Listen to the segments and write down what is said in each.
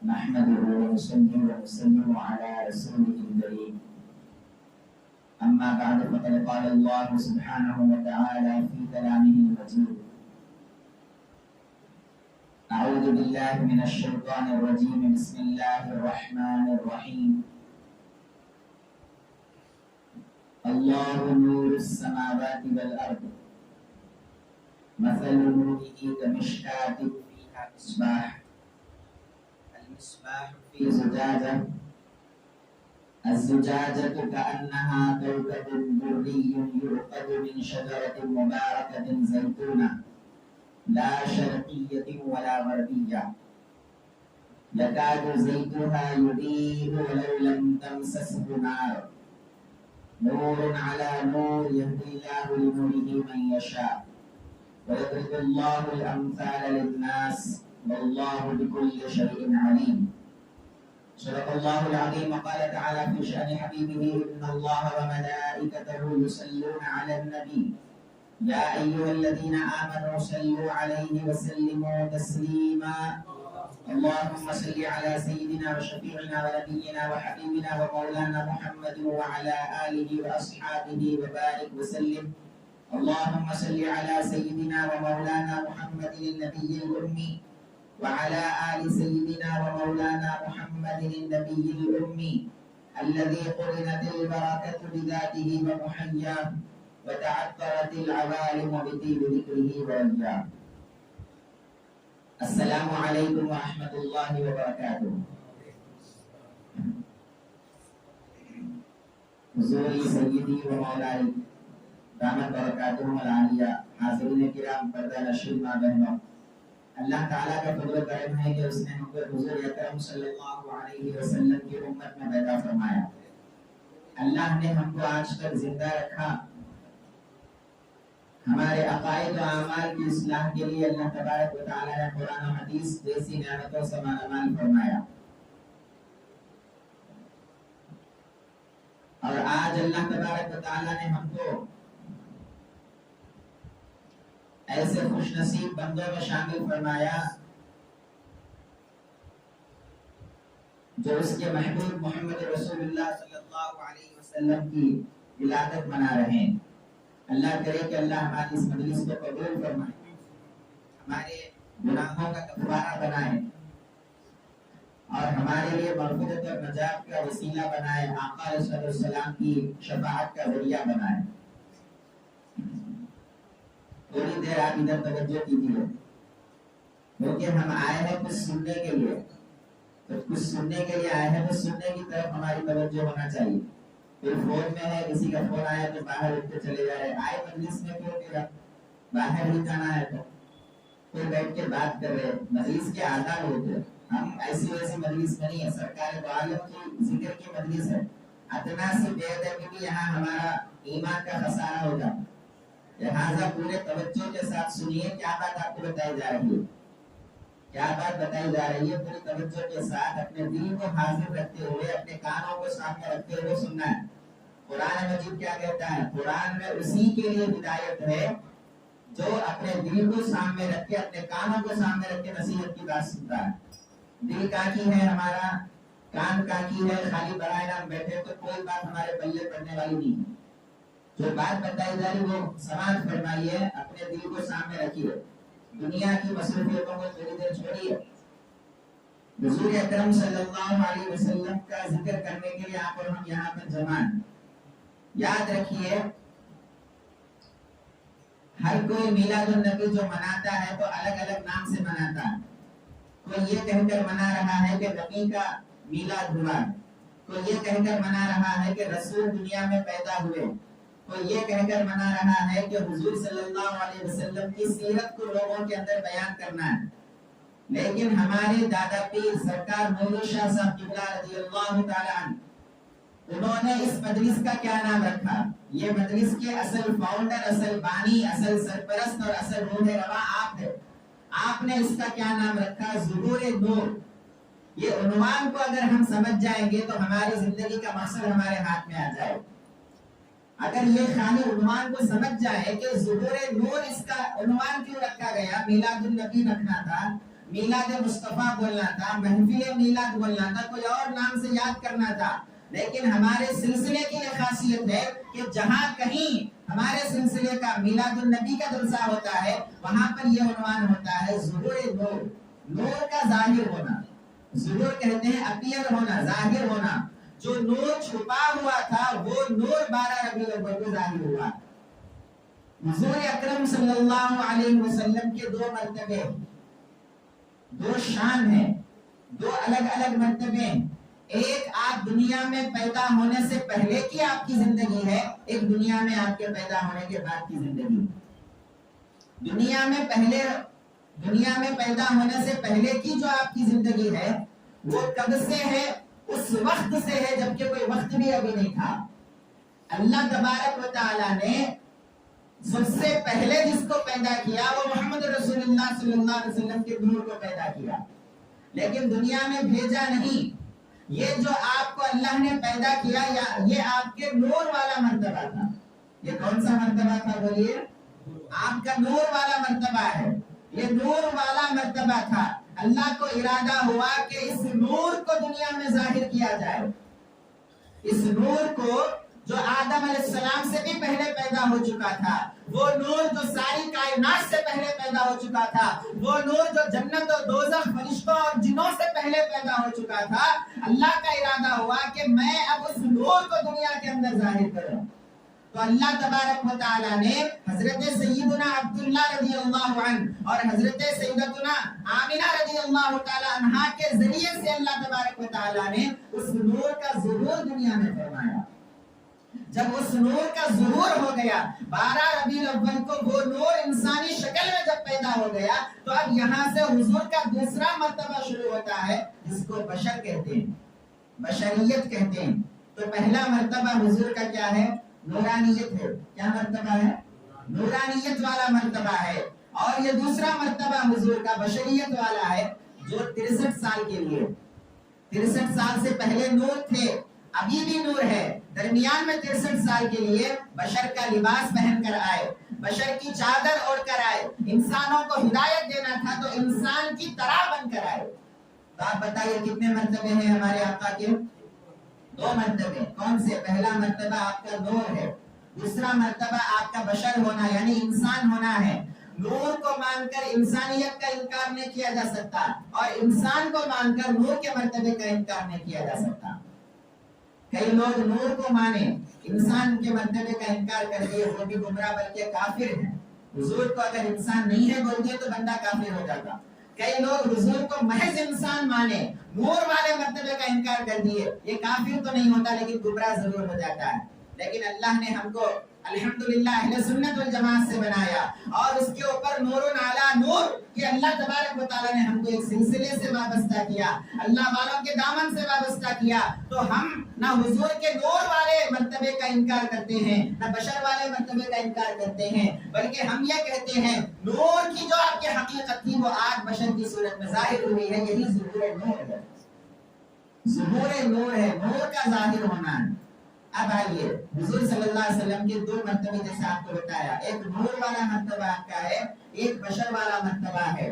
نحمده ونصلي ونسلم على رسوله الكريم أما بعد فقد قال الله سبحانه وتعالى في كلامه المجيد أعوذ بالله من الشيطان الرجيم بسم الله الرحمن الرحيم الله نور السماوات والأرض مثل نوره كمشكاة فيها مصباح المصباح في زجاجة الزجاجة كأنها كوكب دري يوقد من شجرة مباركة زيتونة لا شرقية ولا غربية يكاد زيتها يضيء ولو لم تمسسه نار نور على نور يهدي الله لنوره من يشاء ويضرب الله الأمثال للناس والله بكل شيء عليم صدق الله العظيم. وقال تعالى في شأن حبيبه إن الله وملائكته يصلون على النبي يا أيها الذين آمنوا صلوا عليه وسلموا تسليما اللهم صل على سيدنا وشفيعنا ونبينا وحبيبنا ومولانا محمد وعلى آله وأصحابه وبارك وسلم اللهم صل على سيدنا ومولانا محمد النبي الأمي وعلى آل سيدنا ومولانا محمد النبي الأمي الذي قرنت البركة بذاته ومحياه وتعطرت العوالم بطيب ذكره وإياه. السلام علیکم ورحمۃ اللہ وبرکاتہ. حضور سیدی و مولائی دامت برکاتہ العالیہ، حاضرین کرام، پردہ نشین ماں بہنوں، اللہ تعالیٰ کا فضل و کرم ہے کہ اس نے ہم کو حضور اکرم صلی اللہ علیہ وسلم کی امت میں پیدا فرمایا. اللہ نے ہم کو آج تک زندہ رکھا. ہمارے عقائد و اعمال کی اصلاح کے لیے اللہ تبارک و تعالیٰ نے قرآن و حدیث جیسی نعمتوں سے مالا فرمایا. اور آج اللہ تبارک و تعالیٰ نے ہم کو ایسے خوش نصیب بندوں میں شامل فرمایا جو اس کے محبوب محمد رسول اللہ صلی اللہ علیہ وسلم کی ولادت منا رہے ہیں. اللہ کرے کہ اللہ ہماری اس مجلس کو قبول فرمائے، ہمارے گناہوں کا کفارہ بنائے اور ہمارے لیے مغفرت اور نجات کا وسیلہ بنائے، آقا صلی اللہ علیہ وسلم کی شفاعت کا ذریعہ بنائے. تھوڑی دیر آپ ادھر توجہ کیجیے کیونکہ ہم آئے ہیں کچھ سننے کے لیے، تو کچھ سننے کے لیے آئے ہیں، کچھ سننے کی طرف ہماری توجہ ہونا چاہیے. کوئی فون میں ہے، کسی کا فون آیا تو باہر اٹھ کے چلے جا رہے. آئے مجلس میں کیوں کہ باہر ہی جانا ہے تو کوئی بیٹھ کے بات کر رہے. مجلس کے آداب ہوتے ہیں، ہم ایسی ویسی مجلس میں نہیں ہے، سرکار دو عالم کی ذکر کی مجلس ہے. اتنا سی بے ادبی بھی یہاں ہمارا ایمان کا خسارہ ہوگا. لہٰذا پورے توجہ کے ساتھ سنیے کیا بات آپ کو بتائی جا رہی ہے، کیا بات بتائی جا رہی ہے. پوری توجہ کے ساتھ اپنے دل کو حاضر رکھتے ہوئے، اپنے کانوں کو سامنے رکھتے ہوئے سننا ہے. قرآن مجید کیا کہتا ہے؟ قرآن میں اسی کے لیے ہدایت ہے جو اپنے دل کو سامنے رکھ کے، اپنے کانوں کو سامنے رکھ کے نصیحت کی بات سنتا ہے. دل کاکی ہے ہمارا، کان کاکی ہے، خالی برائے نام بیٹھے تو کوئی بات ہمارے پلے پڑنے والی نہیں ہے. جو بات بتائی جا رہی وہ سماعت فرمائیے، اپنے دل کو سامنے رکھیے، دنیا کی مصروفیتوں کو تھوڑی دیر چھوڑیے. حضور اکرم صلی اللہ علیہ وسلم کا ذکر کرنے کے لیے آپ اور ہم یہاں پر جمع ہیں. یاد رکھیے ہر کوئی میلاد النبی جو مناتا ہے تو الگ الگ نام سے مناتا ہے. کوئی یہ کہہ کر منا رہا ہے کہ نبی کا میلاد ہوا، کوئی یہ کہہ کر منا رہا ہے کہ رسول دنیا میں پیدا ہوئے، کوئی یہ کہہ کر منا رہا ہے کہ حضور صلی اللہ علیہ وسلم کی سیرت کو لوگوں کے اندر بیان کرنا ہے. لیکن ہمارے دادا پیر سرکار مولوی شاہ صاحب قبلہ رضی اللہ تعالیٰ عنہ، انہوں نے اس مجلس کا کیا نام رکھا؟ یہ مجلس کے اصل فاؤنڈر، اصل بانی، اصل سرپرست اور اصل روح رواں آپ ہے. آپ نے اس کا کیا نام رکھا؟ ظہور نور. یہ عنوان کو اگر ہم سمجھ جائیں گے تو ہماری زندگی کا مقصد ہمارے ہاتھ میں آ جائے. اگر یہ خالی عنوان کو سمجھ جائے کہ ظہور نور اس کا عنوان کیوں رکھا گیا، میلاد النبی رکھنا تھا، میلاد مصطفیٰ بولنا تھا، محفل میلاد بولنا تھا، کوئی اور نام سے یاد کرنا تھا، لیکن ہمارے سلسلے کی یہ خاصیت ہے کہ جہاں کہیں ہمارے سلسلے کا میلاد النبی کا جلسہ ہوتا ہے وہاں پر یہ عنوان ہوتا ہے ظہور نور، نور کا ظاہر ہونا۔ ظہور کہتے ہیں اپیئر ہونا، ظاہر ہونا۔ جو نور چھپا ہوا تھا وہ نور 12 ربیع الاول کو ظاہر ہوا۔ حضور اکرم صلی اللہ علیہ وسلم کے 2 مرتبے، 2 شان ہیں، 2 الگ الگ مرتبے۔ ایک آپ دنیا میں پیدا ہونے سے پہلے کی آپ کی زندگی ہے، ایک دنیا میں آپ کے پیدا ہونے کے بعد کی زندگی۔ دنیا میں پیدا ہونے سے پہلے کی جو آپ کی زندگی ہے وہ کب سے ہے؟ اس وقت سے ہے جبکہ کوئی وقت بھی ابھی نہیں تھا۔ اللہ تبارک و تعالی نے سب سے پہلے جس کو پیدا کیا وہ محمد رسول اللہ صلی اللہ علیہ وسلم کے نور کو پیدا کیا، لیکن دنیا میں بھیجا نہیں۔ یہ جو آپ کو اللہ نے پیدا کیا یہ آپ کے نور والا مرتبہ تھا۔ یہ کون سا مرتبہ تھا بولیے؟ آپ کا نور والا مرتبہ ہے، یہ نور والا مرتبہ تھا۔ اللہ کو ارادہ ہوا کہ اس نور کو دنیا میں ظاہر کیا جائے، اس نور کو جو آدم علیہ السلام سے بھی پہلے پیدا ہو چکا تھا، وہ نور جو ساری کائنات سے پہلے پیدا ہو چکا تھا، وہ نور جو جنت و دوزخ فرشتوں اور جنوں سے پہلے پیدا ہو چکا تھا۔ اللہ کا ارادہ ہوا کہ میں اب اس نور کو دنیا کے اندر ظاہر کروں، تو اللہ تبارک و تعالی نے حضرت سیدنا عبداللہ رضی اللہ عنہ اور حضرت سیدتنا آمنہ رضی اللہ تعالی عنہا کے ذریعے سے اللہ تبارک و تعالی نے اس نور کا ظہور دنیا میں فرمایا۔ جب اس نور کا ظہور ہو گیا 12 ربیع الاول کو، وہ نور انسانی شکل میں جب پیدا ہو گیا تو اب یہاں سے حضور کا دوسرا مرتبہ شروع ہوتا ہے جس کو بشر کہتے ہیں، بشریت کہتے ہیں۔ تو پہلا مرتبہ حضور کا کیا ہے؟ نورانیت ہے۔ کیا مرتبہ ہے؟ نورانیت والا مرتبہ ہے۔ اور یہ دوسرا مرتبہ حضور کا بشریت والا ہے جو 63 سال کے لیے، 63 سال سے پہلے نور تھے، ابھی بھی نور ہے، درمیان میں 63 سال کے لیے بشر کا لباس پہن کر آئے، بشر کی چادر اوڑھ کر آئے، انسانوں کو ہدایت دینا تھا تو انسان کی طرح بن کر آئے۔ تو آپ بتائیے کتنے مرتبے ہیں ہمارے آقا کے؟ 2 مرتبے۔ کون سے؟ پہلا مرتبہ آپ کا نور ہے، دوسرا مرتبہ آپ کا بشر ہونا یعنی انسان ہونا ہے۔ نور کو مان کر انسانیت کا انکار نہیں کیا جا سکتا، اور انسان کو مان کر نور کے مرتبے کا انکار نہیں کیا جا سکتا۔ کئی لوگ نور کو مانے، انسان کے مرتبے کا انکار کر دیے، وہ بھی گمراہ بلکہ کافر ہیں۔ حضور کو اگر انسان نہیں ہے بولتے تو بندہ کافر ہو جاتا۔ کئی لوگ حضور کو محض انسان مانے، نور والے مرتبے کا انکار کر دیے، یہ کافر تو نہیں ہوتا لیکن گمراہ ضرور ہو جاتا ہے۔ لیکن اللہ نے ہم کو الحمدللہ اہل سنت والجماعت سے بنایا، اور اس کے اوپر نور علی نور، یہ اللہ تبارک و تعالیٰ نے ہم کو ایک سلسلے سے وابستہ کیا، اللہ والوں کے دامن سے وابستہ کیا۔ تو ہم نہ حضور کے نور والے مرتبے کا انکار کرتے ہیں، نہ بشر والے مرتبے کا انکار کرتے ہیں، بلکہ ہم یہ کہتے ہیں نور کی جو آپ کی حقیقت تھی وہ آج بشر کی صورت میں ظاہر ہوئی ہے، یہی ظہور نور ہے، ظہور نور ہے، نور کا ظاہر ہونا ہے۔ اب آئیے حضور صلی اللہ علیہ وسلم کے 2 مرتبے جیسے آپ کو بتایا، ایک نور والا مرتبہ آپ کا ہے، ایک بشر والا مرتبہ ہے۔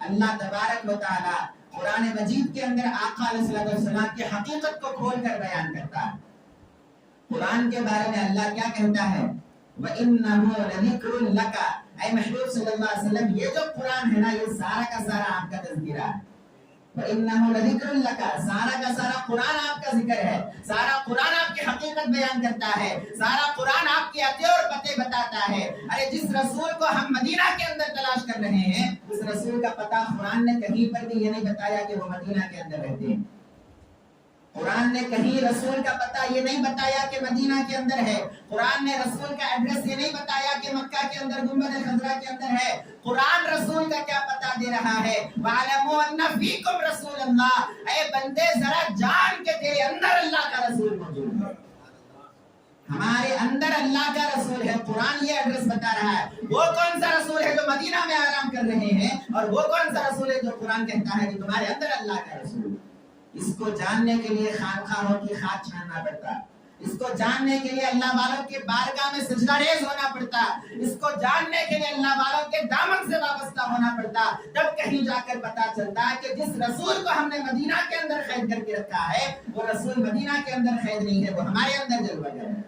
اللہ تبارک و تعالی قرآن مجید کے اندر آقا علیہ السلام کی حقیقت کو کھول کر بیان کرتا ہے۔ قرآن کے بارے میں اللہ کیا کہتا ہے؟ وَإِنَّهُ لَذِكْرٌ لَكَ، اے محبوب صلی اللہ علیہ وسلم یہ جو قرآن ہے نا یہ سارا کا سارا آپ کا تذکرہ ہے۔ وَإِنَّهُ لَذِكْرٌ لَكَ، سارا کا سارا قرآن آپ کا ذکر ہے، سارا قرآن آپ کی حقیقت بیان کرتا ہے، سارا قرآن آپ کے عطے اور پتے بتاتا ہے۔ ارے جس رسول کو ہم مدینہ کے اندر تلاش کر رہے ہیں اس رسول کا پتہ قرآن نے کہیں پر بھی یہ نہیں بتایا کہ وہ مدینہ کے اندر رہتے ہیں۔ قرآن نے کہیں رسول کا پتہ یہ نہیں بتایا کہ مدینہ کے اندر ہے، قرآن نے رسول کا ایڈریس یہ نہیں بتایا کہ مکہ کے اندر گنبد خضرا کے اندر ہے۔ قرآن رسول کا کیا پتہ دے رہا ہے؟ وَعَلَمُوا أَنَّ فِيكُمْ رَسُولَ اللَّهِ، اے بندے ذرا جان کے تیرے اندر اللہ کا رسول موجود ہے، ہمارے اندر اللہ کا رسول ہے۔ قرآن یہ ایڈریس بتا رہا ہے۔ وہ کون سا رسول ہے جو مدینہ میں آرام کر رہے ہیں، اور وہ کون سا رسول ہے جو قرآن کہتا ہے کہ تمہارے اندر اللہ کا رسول ہے۔ اس کو جاننے کے لیے خانقاہوں کی خاک چھاننا پڑتا ہے، اس کو جاننے کے لیے اللہ والوں کے بارگاہ میں سجدہ ریز ہونا پڑتا، اس کو جاننے کے لیے اللہ والوں کے دامن سے وابستہ ہونا پڑتا، تب کہیں جا کر پتا چلتا ہے کہ جس رسول کو ہم نے مدینہ کے اندر قید کر کے رکھا ہے وہ رسول مدینہ کے اندر قید نہیں ہے، وہ ہمارے اندر جلوہ گر ہے۔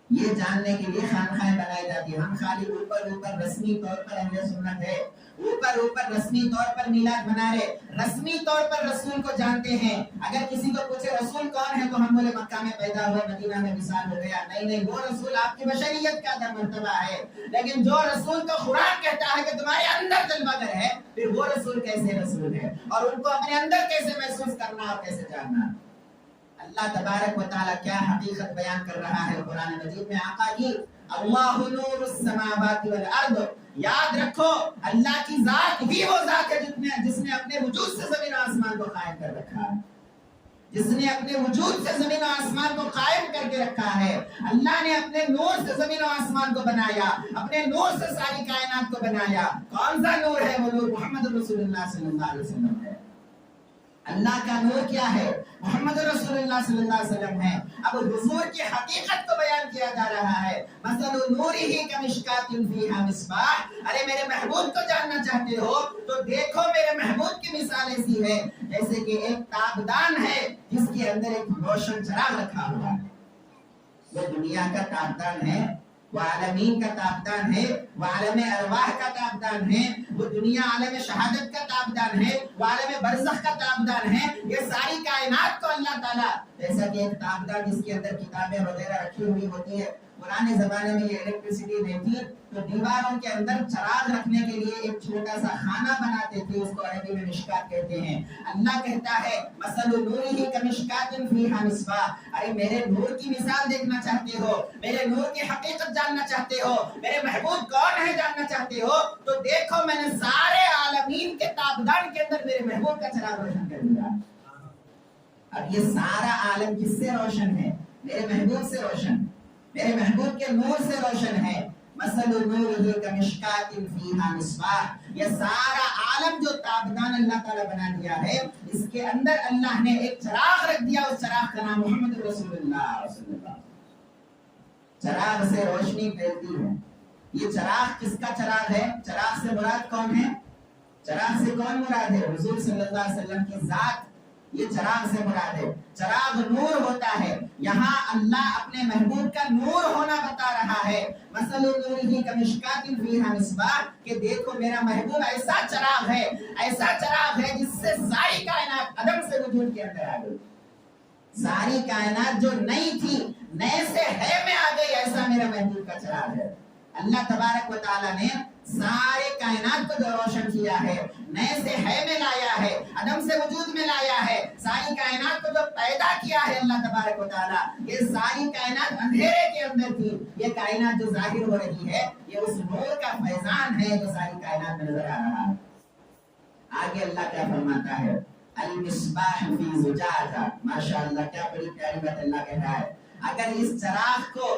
یہ جاننے کے لیے خانقاہیں بنائی جاتی ہیں۔ ہم خالی اوپر رسمی طور پر اہل سنت ہے، اوپر رسمی طور پر میلاد منا رہے، رسمی طور پر رسول کو جانتے ہیں۔ اگر کسی کو پوچھے رسول کون ہے تو ہم بولے مکہ میں پیدا ہوا، مدینہ میں وصال ہو گیا۔ نہیں، وہ رسول آپ کی بشریت کا مرتبہ ہے، لیکن جو رسول کو قرآن کہتا ہے کہ تمہارے اندر جلوہ گر ہے، پھر وہ رسول کیسے رسول ہے، اور ان کو اپنے اندر کیسے محسوس کرنا اور کیسے جاننا۔ اللہ تبارک و تعالیٰ کیا حقیقت بیان کر رہا ہے قرآن مجید میں؟ آقا جی اللہ نور السماوات والارض، یاد رکھو اللہ کی ذات ہی وہ ذات ہے جس نے اپنے وجود سے زمین و آسمان کو قائم کر رکھا ہے، جس نے اپنے وجود سے زمین و آسمان کو قائم کر کے رکھا ہے۔ اللہ نے اپنے نور سے زمین و آسمان کو بنایا، اپنے نور سے ساری کائنات کو بنایا۔ کون سا نور ہے؟ وہ نور محمد رسول اللہ صلی اللہ علیہ وسلم ہے۔ اللہ کا نور کیا ہے؟ محمد رسول اللہ صلی اللہ علیہ وسلم ہے۔ اب حضور کی حقیقت کو بیان کیا جا رہا ہے۔ مثل نورہ کمشکاۃ فیہا مصباح، ارے میرے محبوب کو جاننا چاہتے ہو تو دیکھو میرے محبوب کی مثال ایسی ہے جیسے کہ ایک تابدان ہے جس کے اندر ایک روشن چراغ رکھا ہوا ہے۔ وہ دنیا کا تابدان ہے، وہ عالمین کا تابدان ہے، وہ عالم ارواح کا تابدان ہے، وہ دنیا عالم شہادت کا تابدان ہے، وہ عالم برزخ کا تابدان ہے۔ یہ ساری کائنات کو اللہ تعالیٰ جیسا کہ ایک تابدان جس کے اندر کتابیں وغیرہ رکھی ہوئی ہوتی ہے، پرانے زمانے میں یہ الیکٹریسٹی نہیں تھی تو دیواروں کے اندر چراغ رکھنے کے لیے ایک چھوٹا سا خانہ بناتے تھے، اس کو عربی میں مشکات کہتے ہیں۔ اللہ کہتا ہے مثل نورہ کمشکاۃ فیہا مصباح، ارے میرے نور کی مثال دیکھنا چاہتے ہو، میرے نور کی حقیقت جاننا چاہتے ہو، میرے محبوب کون ہے جاننا چاہتے ہو تو دیکھو میں نے سارے عالمین کے تابدان کے اندر میرے محبوب کا چراغ روشن کر دیا۔ اب یہ سارا عالم کس سے روشن ہے؟ میرے محبوب سے روشن، میرے محبوب کے نور سے روشن ہے۔ مثل نورہ کمشکاۃ فیہا مصباح، یہ سارا عالم جو تابدان اللہ تعالیٰ بنا دیا ہے، اس کے اندر اللہ نے ایک چراغ رکھ دیا، اس چراغ کا نام محمد رسول اللہ صلی اللہ علیہ وسلم۔ چراغ سے روشنی پھیلتی ہے۔ یہ چراغ کس کا چراغ ہے؟ چراغ سے مراد کون ہے؟ چراغ سے کون مراد ہے؟ حضور صلی اللہ علیہ وسلم کی ذات، یہ چراغ سے مراد ہے۔ چراغ نور ہوتا ہے، یہاں اللہ اپنے محبوب کا نور ہونا بتا رہا ہے۔ مثل نورہ کمشکاۃ فیہا مصباح، کہ دیکھو میرا محبوب ایسا چراغ ہے، ایسا چراغ ہے جس سے ساری کائنات عدم سے وجود کے اندر آ گئی۔ ساری کائنات جو نئی تھی نئے سے ہے میں آ گئی، ایسا میرا محبوب کا چراغ ہے۔ اللہ تبارک و تعالیٰ نے سارے کائنات کو جو روشن کیا ہے، نئے سے ہے میں لایا ہے، عدم سے وجود میں لایا ہے، ساری کائنات کو جو پیدا کیا ہے اللہ تبارک و تعالیٰ، یہ ساری کائنات اندھیرے کے اندر تھی، یہ کائنات جو ظاہر ہو رہی ہے یہ اس نور کا فیضان ہے جو ساری کائنات میں نظر آ رہا ہے۔ آگے اللہ کیا فرماتا ہے؟ المصباح فی زجاجہ، ماشاءاللہ کیا بڑی پیاری بات اللہ کہہ رہا ہے۔ اگر اس چراغ کو،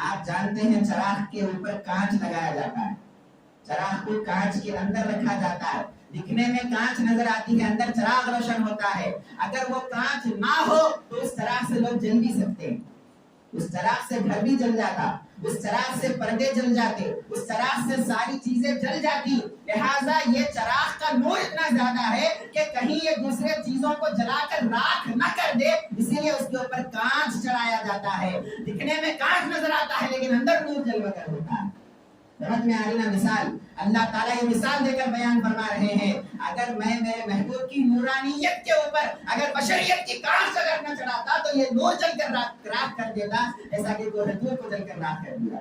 آپ جانتے ہیں چراغ کے اوپر کانچ لگایا جاتا ہے، چراغ کو کانچ کے اندر رکھا جاتا ہے، دکھنے میں کانچ نظر آتی ہے، اندر چراغ روشن ہوتا ہے۔ اگر وہ کانچ نہ ہو تو اس چراغ سے لوگ جل بھی سکتے ہیں، اس چراغ سے گھر بھی جل جاتا، اس چراغ سے پردے جل جاتے، اس چراغ سے ساری چیزیں جل جاتی۔ لہٰذا یہ چراغ کا نور اتنا زیادہ ہے کہ کہیں یہ دوسرے چیزوں کو جلا کر راکھ نہ کر دے، اسی لیے اس کے اوپر کانچ چڑھایا جاتا ہے۔ دکھنے میں کانچ نظر آتا ہے لیکن اندر نور جلوہ گر ہوتا ہے۔ سمجھ میں آ رہی نا مثال؟ اللہ تعالیٰ یہ مثال دے کر بیان فرما رہے ہیں، اگر میں میرے محبوب کی نورانیت کے اوپر اگر بشریت کی کانچ اگر نہ چڑھاتا تو یہ نور جل کر راکھ کر دیتا، ایسا کہ کوہ طور کو جل کر راکھ کر دیا۔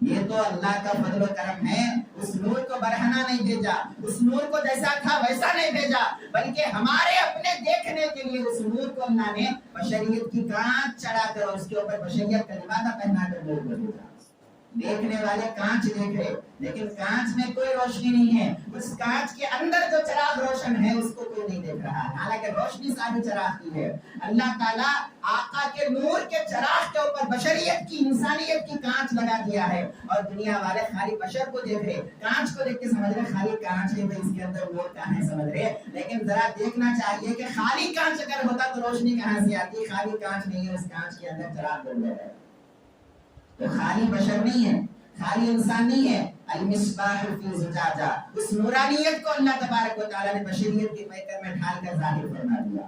یہ تو اللہ کا فضل و کرم ہے، اس نور کو برہنہ نہیں بھیجا، اس نور کو جیسا تھا ویسا نہیں بھیجا، بلکہ ہمارے اپنے دیکھنے کے لیے اس نور کو اللہ نے بشریت کی کانچ چڑھا کر اس کے اوپر بشریت کا لبادہ پہنا کر نور کو بھیجا۔ دیکھنے والے کانچ دیکھ رہے لیکن کانچ میں کوئی روشنی نہیں ہے، اس کانچ کے اندر جو چراغ روشن ہے اس کو کوئی نہیں دیکھ رہا ہے، حالانکہ روشنی ساری چراغ کی ہے۔ اللہ تعالیٰ آقا کے نور کے چراغ کے اوپر بشریت کی، انسانیت کی کانچ لگا دیا ہے، اور دنیا والے خالی بشر کو دیکھ رہے، کانچ کو دیکھ کے سمجھ رہے خالی کانچ ہے، اس کے اندر نور کہاں ہے سمجھ رہے، لیکن ذرا دیکھنا چاہیے کہ خالی کانچ اگر ہوتا تو روشنی کہاں سے آتی؟ خالی کانچ نہیں ہے، اس کانچ کے اندر چراغ جل رہا ہے، تو خالی بشر نہیں ہے، خالی انسان نہیں ہے۔ المصباح فی زجاجہ، اس نورانیت کو اللہ تبارک و تعالیٰ نے بشریت کے پیکر میں ڈھال کر ظاہر فرما دیا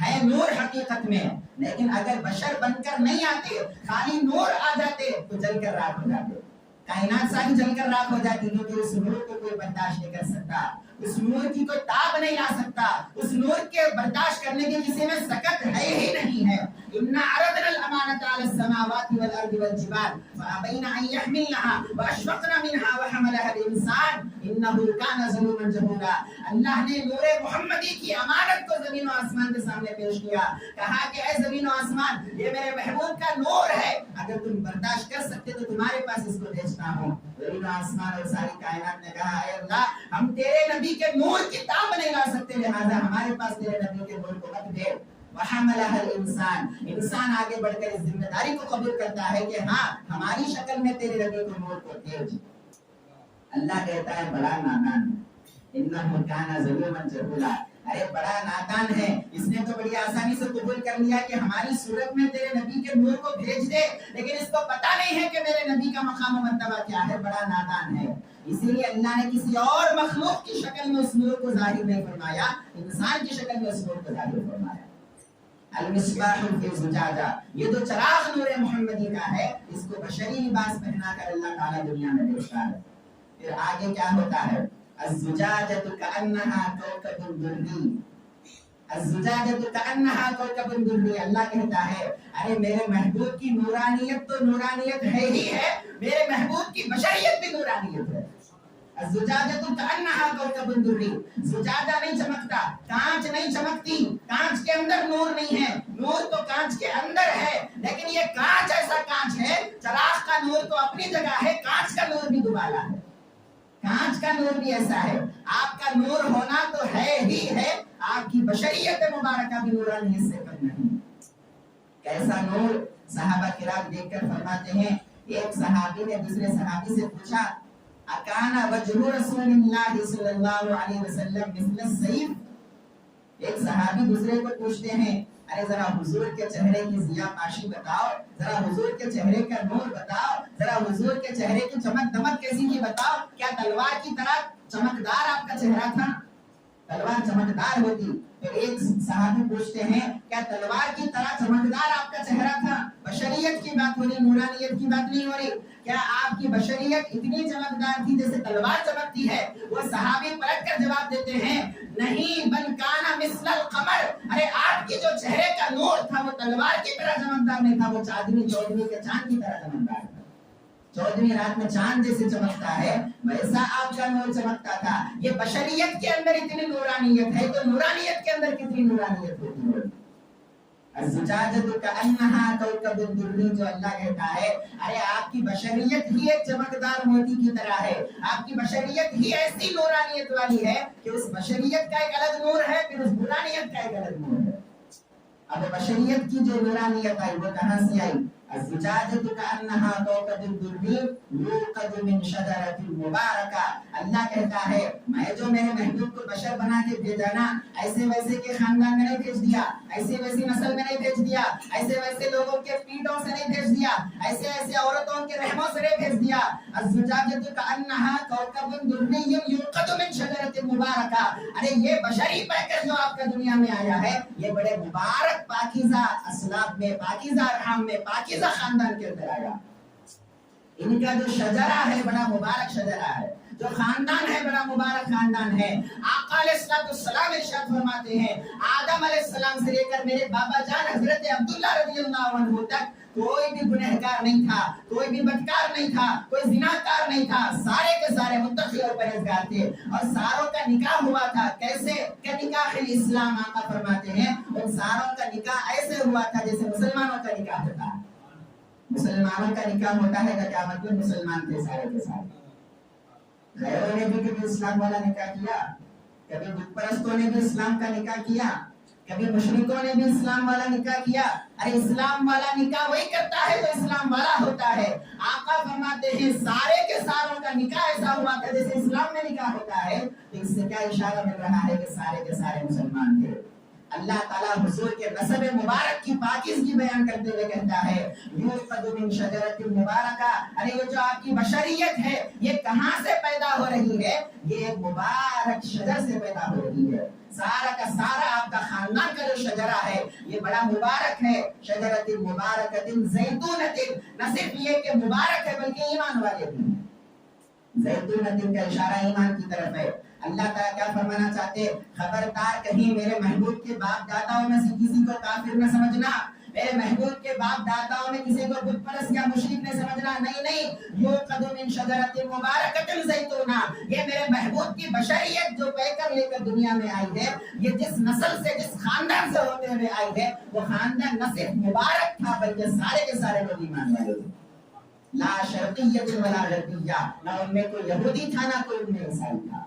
ہے۔ نور حقیقت میں، لیکن اگر بشر بن کر نہیں آتے، خالی نور آ جاتے تو جل کر راکھ ہو جاتے، کائنات ساری جل کر راکھ ہو جاتی، کیونکہ اس نور کو کوئی برداشت نہیں کر سکتا، اس نور کی کوئی تاب نہیں لا سکتا، اس نور کے برداشت کرنے کے کسی میں سکت ہے ہی نہیں ہے۔ اِنَّا عَرَضْنَا الْأَمَانَةَ عَلَى السَّمَاوَاتِ وَالْأَرْضِ وَالْجِبَالِ فَأَبَيْنَ أَن يَحْمِلْنَهَا وَأَشْفَقْنَ مِنْهَا وَحَمَلَهَا الْإِنسَانُ إِنَّهُ كَانَ ظَلُومًا جَهُولًا۔ اللہ نے نور محمدی کی امانت کو زمین و آسمان کے سامنے پیش کیا، کہا کہ اے زمین و آسمان، یہ میرے محبوب کا نور ہے، اگر تم برداشت کر سکتے تو تمہارے پاس اس کو بھیجتا ہوں۔ زمین و آسمان اور ساری کائنات نے کہا اے اللہ، ہم تیرے نبی کے نور کی تاب نہیں لا سکتے، لہذا ہمارے پاس تیرے نبی کے نور کو مت بھیج۔ وَحَمَلَهَا الْإِنسَانُ، انسان آگے بڑھ کر اس ذمہ داری کو قبول کرتا ہے کہ ہاں ہماری شکل میں تیرے نبی کے نور کو بھیج۔ اللہ کہتا ہے بڑا نادان ہے، إِنَّهُ كَانَ ظَلُومًا جَهُولًا، ارے بڑا نادان ہے، اس نے تو بڑی آسانی سے قبول کر لیا کہ ہماری صورت میں تیرے نبی کے نور کو بھیج دے، لیکن اس کو پتا نہیں ہے کہ میرے نبی کا مقام و مرتبہ کیا ہے، بڑا نادان ہے۔ اسی لیے اللہ نے کسی اور مخلوق کی شکل میں اس نور کو ظاہر نہیں فرمایا، انسان کی شکل میں اس نور کو ظاہر فرمایا۔ المصباح فی زجاجہ، یہ جو چراغ نور محمدی کا ہے، اس کو بشری لباس پہنا کر اللہ تعالیٰ دنیا میں بھیجتا ہے۔ پھر آگے کیا ہوتا ہے؟ الزجاجۃ کأنها کوکب دری، الزجاجۃ کأنها کوکب دری، اللہ کہتا ہے ارے میرے محبوب کی نورانیت تو نورانیت ہے ہی ہے، میرے محبوب کی بشریت بھی نورانیت ہے۔ الزجاجۃ کأنها کوکب دری، زجاجہ نہیں چمکتا، کانچ نہیں چمکتی، کانچ کے اندر نور نہیں ہے، نور تو کانچ کے اندر ہے، لیکن یہ کانچ ایسا کانچ ہے، چراغ کا نور تو اپنی جگہ ہے، کانچ کا نور بھی دوبارہ ہے، کانچ کا نور بھی ایسا ہے۔ آپ کا نور ہونا تو ہے ہی ہے، آپ کی بشریت مبارکہ بھی نورانیت سے کم نہیں۔ کیسا نور؟ صحابہ کرام دیکھ کر فرماتے ہیں، ایک صحابی نے دوسرے صحابی سے پوچھا اکانا وجہ رسول اللہ صلی اللہ علیہ وسلم مثل السیف، ایک صحابی دوسرے کو پوچھتے ہیں ارے ذرا حضور کے چہرے کی ضیاء پاشی بتاؤ، ذرا حضور کے چہرے کا نور بتاؤ، ذرا حضور کے چہرے کی چمک دمک کیسی تھی بتاؤ، کیا تلوار کی طرح چمکدار آپ کا چہرہ تھا؟ تلوار چمکدار ہوتی۔ پھر ایک صحابی پوچھتے ہیں کیا تلوار کی طرح چمکدار آپ کا چہرہ تھا؟ بشریت کی بات ہو رہی، نورانیت کی بات نہیں ہو رہی، کیا آپ کی بشریت اتنی چمکدار تھی جیسے تلوار چمکتی ہے؟ وہ صحابی پلٹ کر جواب دیتے ہیں نہیں، بل کانا مثل القمر، ارے آپ کی جو چہرے کا نور تھا وہ تلوار کی طرح چمکدار نہیں تھا، وہ چاندنی چودھویں کے چاند کی طرح چمکدار تھا، چودھویں رات میں چاند جیسے چمکتا ہے ویسا آپ کا نور چمکتا تھا۔ یہ بشریت کے اندر اتنی نورانیت ہے تو نورانیت کے اندر کتنی نورانیت ہوتی ہے؟ الزجاجۃ کأنها کوکب دری، جو اللہ کہتا ہے ارے آپ کی بشریت ہی ایک چمکدار موتی کی طرح ہے، آپ کی بشریت ہی ایسی نورانیت والی ہے کہ اس بشریت کا ایک الگ نور ہے، پھر اس نورانیت کا ایک الگ نور ہے۔ اب بشریت کی جو نورانیت آئی وہ کہاں سے آئی؟ الزجاجۃ کأنها کوکب دری یوقد من شجرۃ مبارکہ، اللہ کہتا ہے میں جو میرے محبوب کو بشر بنا کے بھیجا نا، ایسے ویسے کے خاندان میں نہیں بھیج دیا، ایسے ویسی نسل میں نہیں بھیج دیا، ایسے ویسے لوگوں کے پیٹوں سے نہیں بھیج دیا، ایسے ایسے عورتوں کے رحموں سے نہیں بھیج دیا۔ الزجاجۃ کأنها کوکب دری یوقد من شجرۃ مبارکہ، ارے یہ بشری پیکر جو آپ کا دنیا میں آیا ہے یہ بڑے مبارک پاکیزہ اسلاف میں، پاکیزہ ارحام میں، پاکیزہ خاندان کے اندر آیا۔ ان کا جو شجرہ ہے بڑا مبارک شجرہ ہے، جو خاندان ہے بڑا مبارک خاندان ہے۔ آقا علیہ السلام ارشاد فرماتے ہیں آدم علیہ السلام سے لے کر میرے بابا جان حضرت عبداللہ رضی اللہ عنہ تک کوئی بھی گنہگار نہیں تھا، کوئی بھی بدکار نہیں تھا، کوئی زناکار نہیں تھا، سارے کے سارے متقی اور پرہیزگار تھے، اور ساروں کا نکاح ہوا تھا۔ کیسے کہ نکاح الاسلام، آقا فرماتے ہیں ان ساروں کا نکاح ایسے ہوا تھا جیسے مسلمانوں کا نکاح ہوتا ہے۔ مسلمانوں کا نکاح ہوتا ہے کہ کیا مطلب مسلمان تھے سارے کے سارے، غیروں نے بھی کبھی اسلام والا نکاح کیا؟ کبھی بت پرستوں نے بھی اسلام کا نکاح کیا، کبھی مشرکوں نے بھی اسلام والا نکاح کیا. ارے اسلام والا نکاح وہی کرتا ہے جو اسلام والا ہوتا ہے. آقا فرماتے ہیں سارے کے ساروں کا نکاح ایسا ہوا تھا جیسے اسلام میں نکاح ہوتا ہے. تو اس سے کیا اشارہ مل رہا ہے کہ سارے کے سارے مسلمان تھے. اللہ تعالیٰ حضور کے نسب مبارک کی پاکیزگی بیان کرتے ہوئے کہتا ہے یوقد من شجرۃ مبارکہ. ارے یہ جو آپ کی بشریت ہے یہ کہاں سے پیدا ہو رہی ہے؟ یہ ایک مبارک شجر سے پیدا ہو رہی ہے. سارا کا سارا آپ کا خاندان کا جو شجرہ ہے یہ بڑا مبارک ہے. شجرۃ مبارکۃ زیتونۃ. نہ صرف یہ کہ مبارک ہے بلکہ ایمان والے بھی ہیں. زیتونۃ کا اشارہ ایمان کی طرف ہے. اللہ تعالیٰ کیا فرمانا چاہتے؟ خبردار کہیں میرے محبوب کے باپ داداؤں میں سے کسی کو کافر نہ سمجھنا. میرے محبوب کے باپ داداؤں میں کسی کو بت پرست یا مشرک نہ سمجھنا. نہیں نہیں، یوقد من شجرۃ مبارکۃ زیتونہ. یہ میرے محبوب کی بشریت جو پے کر لے کر دنیا میں آئی ہے، یہ جس نسل سے جس خاندان سے ہوتے ہوئے آئی ہے، وہ خاندان نہ صرف مبارک تھا بلکہ سارے کے سارے لوگ ایمان والے تھے. لا شرقیۃ ولا غربیہ. نہ ان میں کوئی یہودی تھا نہ کوئی ان میں عیسائی تھا.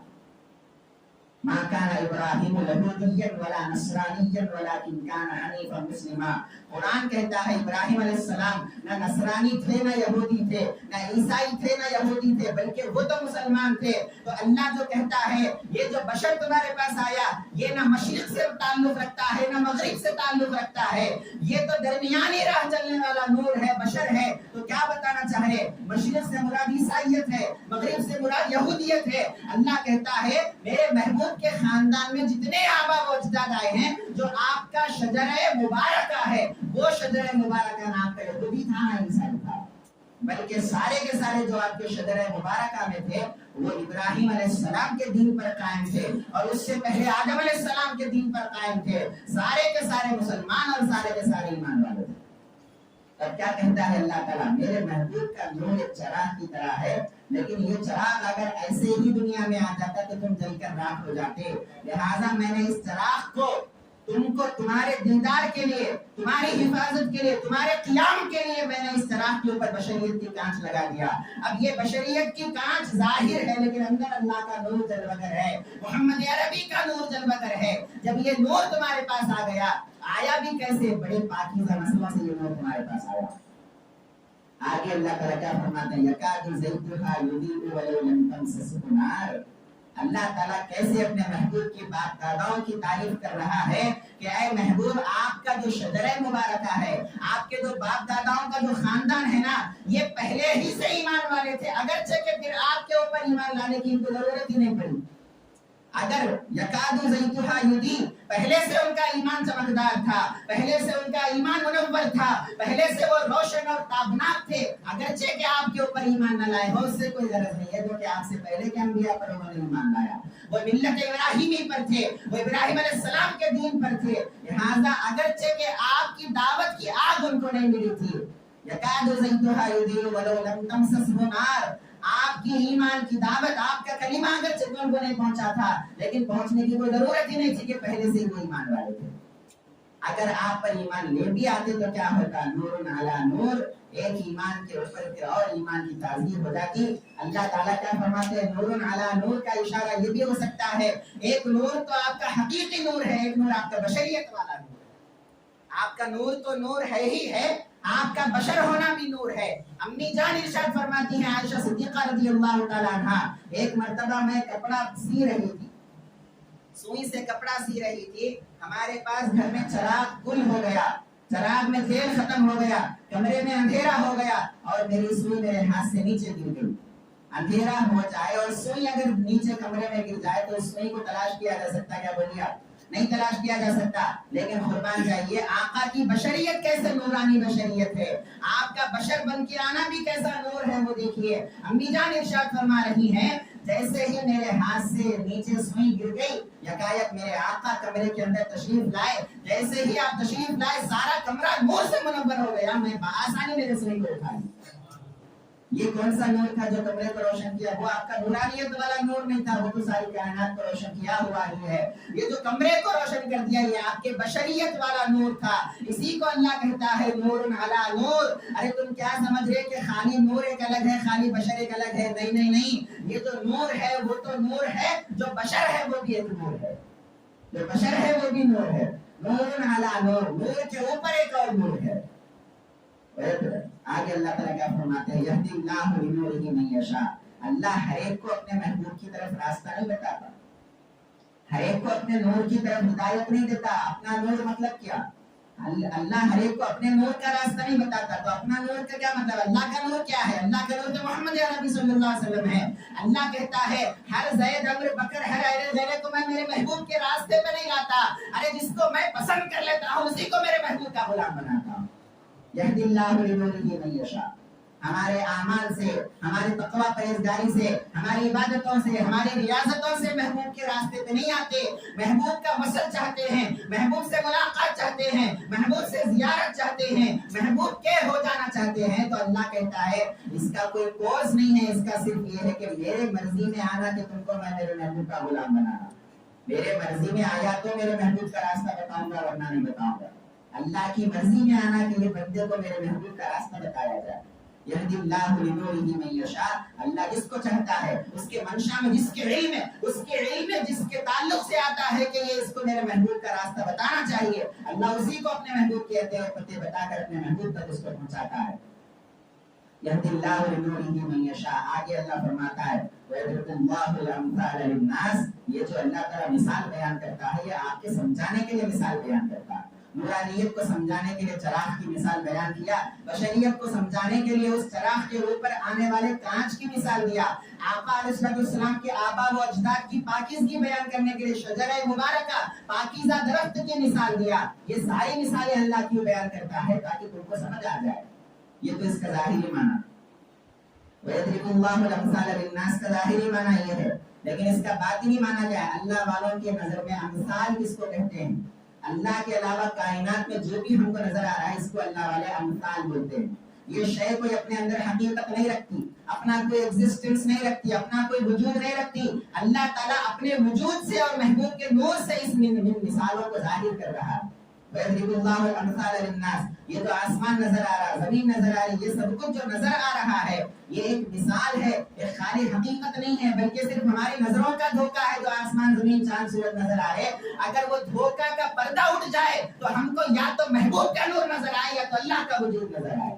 ما كان ابراہیم یہودیا ولا نصرانیا ولکن كان حنیفا مسلما. قرآن کہتا ہے ابراہیم علیہ السلام نہ نصرانی تھے نہ یہودی تھے نہ عیسائی تھے نہ یہودی تھے بلکہ وہ تو مسلمان تھے. تو اللہ جو کہتا ہے یہ جو بشر تمہارے پاس آیا یہ نہ مشرق سے تعلق رکھتا ہے نہ مغرب سے تعلق رکھتا ہے، یہ تو درمیانی راہ چلنے والا نور ہے، بشر ہے. تو کیا بتانا چاہ رہے؟ مشرق سے مراد عیسائیت ہے، مغرب سے مراد یہودیت ہے. اللہ کہتا ہے میرے محبوب کے خاندان میں جتنے آبا و اجداد آئے ہیں جو آپ کا شجرہ مبارکہ ہے، وہ شجرہ مبارکہ نہ آپ کا یہودی تھا نہ عیسائی تھا، بلکہ سارے کے سارے جو آپ کے شجرہ مبارکہ میں تھے وہ ابراہیم علیہ السلام کے دین پر قائم تھے اور اس سے پہلے آدم علیہ السلام کے دین پر قائم تھے. سارے کے سارے مسلمان اور سارے کے سارے ایمان والے تھے. اب کیا کہتا ہے اللہ تعالیٰ؟ میرے محبوب کا نور ایک چراغ کی طرح ہے، لیکن یہ چراغ اگر ایسے ہی دنیا میں آ جاتا تو تم جل کر راکھ ہو جاتے. لہٰذا میں نے اس چراغ کو تم کو تمہارے دیدار کے لیے، تمہاری حفاظت کے لیے، تمہارے قیام کے لیے میں نے اس چراغ کے اوپر بشریت کی کانچ لگا دیا. اب یہ بشریت کی کانچ ظاہر ہے لیکن اندر اللہ کا نور جلوگر ہے، محمد عربی کا نور جلوگر ہے. جب یہ نور تمہارے پاس آ گیا، آیا بھی کیسے؟ بڑے پاکیزہ نسلوں سے یہ نور تمہارے پاس آیا. آگے اللہ تعالیٰ کیا فرماتے ہیں؟ یکاد زیتها یضیء ولو لم تمسسه نار. اللہ تعالیٰ کیسے اپنے محبوب کی باپ داداؤں کی تعریف کر رہا ہے کہ اے محبوب آپ کا جو شجرہ مبارکہ ہے، آپ کے جو باپ داداؤں کا جو خاندان ہے نا، یہ پہلے ہی سے ایمان والے تھے، اگرچہ کہ پھر آپ کے اوپر ایمان لانے کی ان کو ضرورت ہی نہیں پڑی. اگر یکاد زیتها یضیء، پہلے سے ان کا ایمان چمکدار تھا، پہلے سے ان کا ایمان منور تھا، پہلے سے وہ روشن اور تابناک تھے، اگرچہ کہ آپ کے اوپر ایمان نہ لائے ہو، اس سے کوئی غرض نہیں ہے کیونکہ آپ سے پہلے کے انبیاء پر انہوں نے ایمان لایا. وہ ملت ابراہیمی پر تھے، وہ ابراہیم علیہ السلام کے دین پر تھے. لہٰذا اگرچہ کہ آپ کی دعوت کی آگ ان کو نہیں ملی تھی. یکاد زیتها یضیء ولو لم تمسسه نار. آپ کی ایمان کی دعوت، آپ کا کلمہ اگرچہ ان کو نہیں پہنچا تھا لیکن پہنچنے کی کوئی ضرورت ہی نہیں تھی کہ پہلے سے ہی وہ ایمان والے تھے. اگر آپ پر ایمان لے بھی آتے تو کیا ہوتا؟ نور علی نور. ایک ایمان کے اوپر پھر اور ایمان کی تعزیر ہو جاتی. اللہ تعالیٰ کیا فرماتے ہیں؟ نور علی نور کا اشارہ یہ بھی ہو سکتا ہے، ایک نور تو آپ کا حقیقی نور ہے، ایک نور آپ کا بشریت والا نور. آپ کا نور تو نور ہے ہی ہے، آپ کا بشر ہونا بھی نور ہے. امی جان ارشاد فرماتی ہیں عائشہ صدیقہ رضی اللہ تعالیٰ عنہ، ایک مرتبہ میں کپڑا سی رہی تھی، سوئی سے کپڑا سی رہی تھی، ہمارے پاس گھر میں چراغ گل ہو گیا، چراغ میں تیل ختم ہو گیا، کمرے میں اندھیرا ہو گیا اور میری سوئی میرے ہاتھ سے نیچے گر گئی. اندھیرا ہو جائے اور سوئی اگر نیچے کمرے میں گر جائے تو اس سوئی کو تلاش کیا جا سکتا؟ کیا بولیے آپ؟ نہیں تلاش کیا جا سکتا. لیکن قربان جائیے آقا کی بشریت کیسے نورانی بشریت ہے، آپ کا بشر بن کے آنا بھی کیسا نور ہے وہ دیکھیے. امی جان ارشاد فرما رہی ہیں جیسے ہی میرے ہاتھ سے نیچے سوئی گر گئی، یکایک میرے آقا کمرے کے اندر تشریف لائے. جیسے ہی آپ تشریف لائے سارا کمرہ نور سے منور ہو گیا، میں بآسانی میرے سوئی کو اٹھا لی. یہ کون سا نور تھا جو کمرے کو روشن کیا؟ وہ آپ کا نورانیت والا نور نہیں تھا، وہ تو ساری کائنات کو روشن کیا ہوا ہی ہے۔ یہ جو کمرے کو روشن کر دیا یہ آپ کے بشریت والا نور تھا، اسی کو اللہ کہتا ہے نور علی نور۔ ارے تم کیا سمجھ رہے کہ خالی نور ایک الگ ہے، خالی بشر ایک الگ ہے؟ نہیں نہیں نہیں، یہ جو نور ہے وہ تو نور ہے، جو بشر ہے وہ بھی ایک نور ہے، جو بشر ہے وہ بھی نور ہے۔ نور علی نور، نور کے اوپر ایک اور نور ہے۔ آگے اللہ تعالیٰ کیا فرماتے ہیں؟ یہدی اللہ لنورہ من یشاء، اللہ ہر ایک کو اپنے محبوب کی طرف راستہ نہیں بتاتا، ہر ایک کو اپنے نور کی طرف ہدایت نہیں دیتا۔ اپنا نور مطلب کیا؟ اللہ ہر ایک کو اپنے نور کا راستہ نہیں بتاتا، تو اپنا نور کا کیا مطلب؟ اللہ کا نور کیا ہے؟ اللہ کا نور تو محمد عربی صلی اللہ علیہ وسلم ہے۔ اللہ کہتا ہے ہر زید عمر بکر ہر غیرے کو میں میرے محبوب کے راستے پہ نہیں لاتا، ارے جس کو میں پسند کر لیتا ہوں اسی کو میرے محبوب کا غلام بناتا ہوں۔ یہدی اللہ لنورہ من یشاء، ہمارے اعمال سے، ہماری تقوی پرہیزگاری سے، ہماری عبادتوں سے، ہماری ریاضتوں سے محبوب کے راستے پہ نہیں آتے۔ محبوب کا وصل چاہتے ہیں، محبوب سے ملاقات چاہتے ہیں، محبوب سے زیارت چاہتے ہیں، محبوب کے ہو جانا چاہتے ہیں، تو اللہ کہتا ہے اس کا کوئی کوز نہیں ہے، اس کا صرف یہ ہے کہ میرے مرضی میں آنا کہ تم کو میں میرے محبوب کا غلام بنانا، میرے مرضی میں آیا تو میرے محبوب کا راستہ بتاؤں گا ورنہ نہیں بتاؤں گا۔ اللہ کی مرضی میں آنا کہ یہ بندے کو میرے محبوب کا راستہ بتایا جائے۔ یہدی اللہ لنورہ من یشاء، اللہ جس کو چاہتا ہے، اس کے منشا میں، جس کے علم میں، اس کے علم میں جس کے تعلق سے آتا ہے کہ یہ اس کو میرے محبوب کا راستہ بتانا چاہیے، اللہ اسی کو اپنے محبوب کے پتے بتا کر اپنے محبوب تک اس کو پہنچاتا ہے۔ یہدی اللہ لنورہ من یشاء، آگے اللہ فرماتا ہے وَيَضْرِبُ اللَّهُ الْأَمْثَالَ لِلنَّاسِ، یہ جو اللہ تعالیٰ مثال بیان کرتا ہے یہ آپ کے سمجھانے کے لیے مثال بیان کرتا ہے۔ نورانیت کو سمجھانے کے لیے چراغ کی مثال بیان کیا، بشریت کو سمجھانے کے لیے اس چراغ کے اوپر آنے والے کانچ کی مثال دیا، آقا علیہ السلام کے آبا و اجداد کی پاکیزگی بیان کرنے کے لیے شجرہ مبارکہ پاکیزہ درخت کی مثال دیا۔ یہ ساری مثالیں اللہ کی بیان کرتا ہے تاکہ تم کو سمجھ آ جائے۔ یہ تو اس کا ظاہری معنی، وَيَضْرِبُ اللَّهُ الْأَمْثَالَ لِلنَّاسِ کا ظاہری معنی یہ ہے، لیکن اس کا باطنی معنی کیا ہے؟ اللہ والوں کے نظر میں امثال کس کو کہتے ہیں؟ اللہ کے علاوہ کائنات میں جو بھی ہم کو نظر آ رہا ہے اس کو اللہ والے امثال بولتے ہیں۔ یہ شے کوئی اپنے اندر حقیقت نہیں رکھتی، اپنا کوئی ایگزسٹنس نہیں رکھتی، اپنا کوئی وجود نہیں رکھتی، اللہ تعالیٰ اپنے وجود سے اور محبوب کے نور سے اس مثالوں کو ظاہر کر رہا ہے۔ وَيَضْرِبُ اللَّهُ الْأَمْثَالَ لِلنَّاسِ، یہ تو آسمان نظر آ رہا، زمین نظر آ رہی، یہ سب کچھ جو نظر آ رہا ہے یہ ایک مثال ہے، ایک خالی حقیقت نہیں ہے، بلکہ صرف ہماری نظروں کا دھوکہ ہے جو آسمان زمین چاند سورج نظر آئے۔ اگر وہ دھوکہ کا پردہ اٹھ جائے تو ہم کو یا تو محبوب کا نور نظر آئے یا تو اللہ کا وجود نظر آئے۔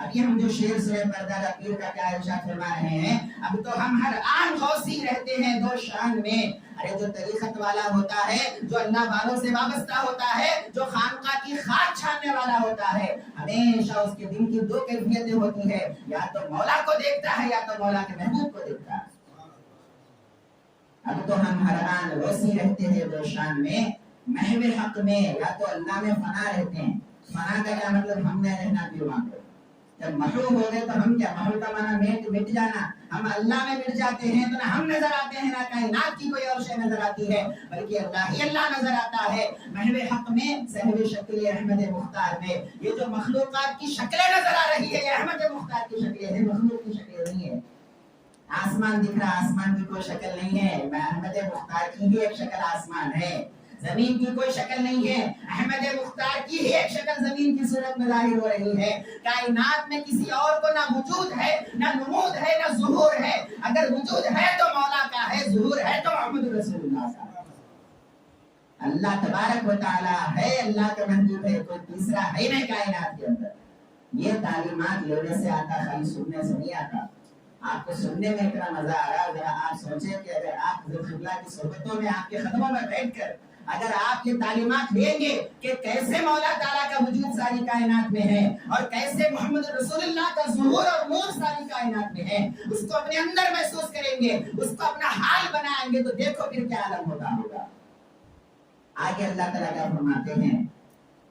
ابھی ہم جو شیر سورہ پردہ پیر کا کیا ارشاد فرما رہے ہیں، اب تو ہم ہر آن غوثی رہتے ہیں دو شان میں۔ ارے جو طریقت والا ہوتا ہے، جو اللہ والوں سے وابستہ ہوتا ہے، جو خانقاہ کی خاک چھاننے والا ہوتا ہے، ہمیشہ اس کے دن کی دو کیفیتیں ہوتی ہے، یا تو مولا کو دیکھتا ہے یا تو مولا کے محبوب کو دیکھتا ہے۔ اب تو ہم ہر آن غوثی رہتے ہیں دو شان میں، محو حق میں، یا تو اللہ میں فنا رہتے ہیں۔ فنا کا کیا مطلب؟ ہم نے رہنا بھی وہاں پہ۔ جب محو ہو گئے تو ہم کیا؟ محو کا معنی مٹ جانا، ہم اللہ میں مٹ جاتے ہیں تو نہ ہم نظر آتے ہیں نہ کائنات کی کوئی اور شے نظر آتی ہے، بلکہ اللہ ہی اللہ نظر آتا ہے۔ محو حق میں، صحب شکل احمد مختار میں، یہ جو مخلوقات کی شکلیں نظر آ رہی ہے یہ احمد مختار کی شکلیں ہیں، مخلوق کی شکلیں نہیں ہے۔ آسمان دکھ رہا، آسمان کی کوئی شکل نہیں ہے، میں احمد مختار کی ہی ایک شکل آسمان ہے۔ زمین کی کوئی شکل نہیں ہے، احمد مختار کی ہی ایک شکل زمین کی صورت میں ظاہر ہو رہی ہے۔ کائنات میں کسی اور کو نہ وجود ہے، نہ نمود ہے، نہ ظہور ہے۔ اگر وجود ہے تو مولا کا ہے، ظہور ہے تو محمد رسول اللہ کا۔ اللہ تبارک و تعالی ہے، اللہ کا محبوب ہے، کوئی تیسرا ہے نہیں کائنات کے اندر۔ یہ تعلیمات لینے سے آتا، خالی سننے سے نہیں آتا۔ آپ کو سننے میں اتنا مزہ آ رہا ہے، ذرا آپ سوچیں کہ اگر آپ ذوالفقار کی صحبتوں میں، آپ کے قدموں میں بیٹھ کر اگر آپ یہ تعلیمات لیں گے کہ کیسے مولا تعالیٰ کا وجود ساری کائنات میں ہے اور کیسے محمد رسول اللہ کا ظہور اور نور ساری کائنات میں ہے، اس کو اپنے اندر محسوس کریں گے، اس کو اپنا حال بنائیں گے، تو دیکھو پھر کیا عالم ہوگا۔ آگے اللہ تعالیٰ کیا فرماتے ہیں؟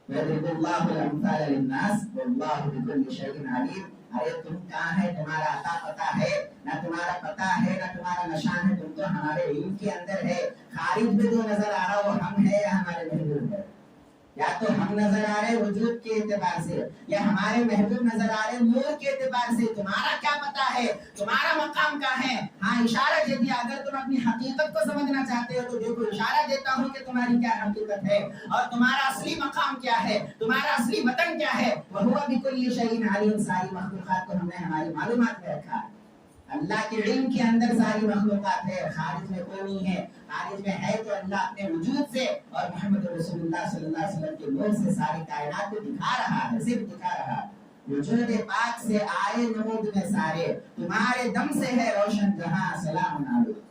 وَيَضْرِبُ اللَّهُ الْأَمْثَالَ لِلنَّاسِ وَاللَّهُ بِكُلِّ شَيْءٍ عَلِيمٌ۔ ارے تم کہاں ہے؟ تمہارا عطا پتہ ہے نہ، تمہارا پتہ ہے نہ تمہارا نشان ہے، تم تو ہمارے علم کے اندر ہے۔ خارج میں جو نظر آ رہا وہ ہم ہے یا ہمارے محبوب ہے؟ یا تو ہم نظر آ رہے وجود کے اعتبار سے یا ہمارے محبوب نظر آ رہے نور کے اعتبار سے. تمہارا کیا پتا ہے تمہارا مقام کیا ہے؟ ہاں اشارہ دے دیا. اگر تم اپنی حقیقت کو سمجھنا چاہتے ہو تو دیکھو اشارہ دیتا ہوں کہ تمہاری کیا حقیقت ہے اور تمہارا اصلی مقام کیا ہے, تمہارا اصلی وطن کیا ہے. وَهُوَ بِكُلِّ شَيْءٍ عَلِيمٌ. ساری مخلوقات کو ہم نے ہماری معلومات میں رکھا ہے. اللہ کے علم کے اندر ساری مخلوقات ہے, خارج میں کوئی نہیں ہے. خارج میں ہے تو اللہ اپنے وجود سے اور محمد رسول اللہ صلی اللہ علیہ وسلم کے نور سے ساری کائنات کو دکھا رہا ہے, صرف دکھا رہا ہے. وجود پاک سے آئے نمود میں سارے, تمہارے دم سے ہے روشن جہاں, سلام علیکم.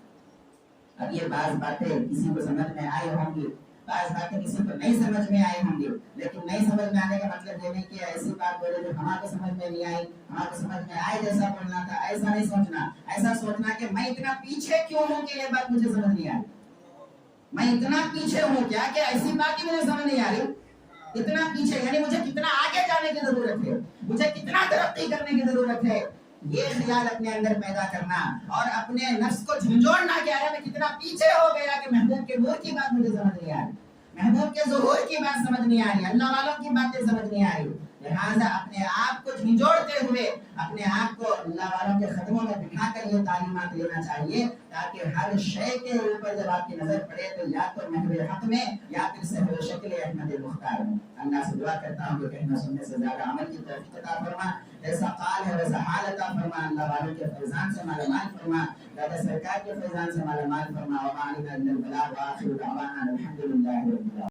اب یہ بعض باتیں کسی کو سمجھ میں آئی ہوں گی, بعض باتیں کسی کو نہیں سمجھ میں آئی ہوں گی, لیکن نہیں سمجھ میں آنے کا مطلب یہ نہیں کہ ایسی بات بولے جو ہمارے سمجھ میں نہیں آئی, ہمارے سمجھ میں آئے جیسا بولنا تھا. ایسا نہیں سوچنا. ایسا سوچنا کہ میں اتنا پیچھے کیوں ہوں کہ یہ بات مجھے سمجھ نہیں آئی. میں اتنا پیچھے ہوں کیا کہ ایسی بات ہی مجھے سمجھ نہیں آ رہی. اتنا پیچھے یعنی مجھے کتنا آگے جانے کی ضرورت ہے, مجھے کتنا ترقی کرنے کی ضرورت ہے. یہ خیال اپنے اندر پیدا کرنا اور اپنے نفس کو جھنجھوڑنا کہ ارے میں کتنا پیچھے ہو گیا کہ محبوب کے نور کی بات مجھے سمجھ نہیں آ رہی, محبوب کے ظہور کی بات سمجھ نہیں آ رہی, اللہ والوں کی باتیں سمجھ نہیں آ رہی. لہٰذا اپنے آپ کو جھنجھوڑتے ہوئے اپنے آپ کو اللہ والوں کے قدموں میں بٹھا کر یہ تعلیمات لینا چاہیے تاکہ ہر شے کے اوپر جب آپ کی نظر پڑے تو یا تو محو حق میں یا پھر صحیح شکل احمد مختار میں. اللہ سے دعا کرتا ہوں کہ کہنا سننے سے زیادہ عمل کی توفیق عطا فرما, ایسا قال ہے ویسا حال عطا فرما. اللہ والوں کے فیضان سے مالا مال فرما, دادا سرکار کے فیضان سے مالا مال فرما. وما علینا الا البلاغ وآخر دعوانا الحمد للہ رب العالمین.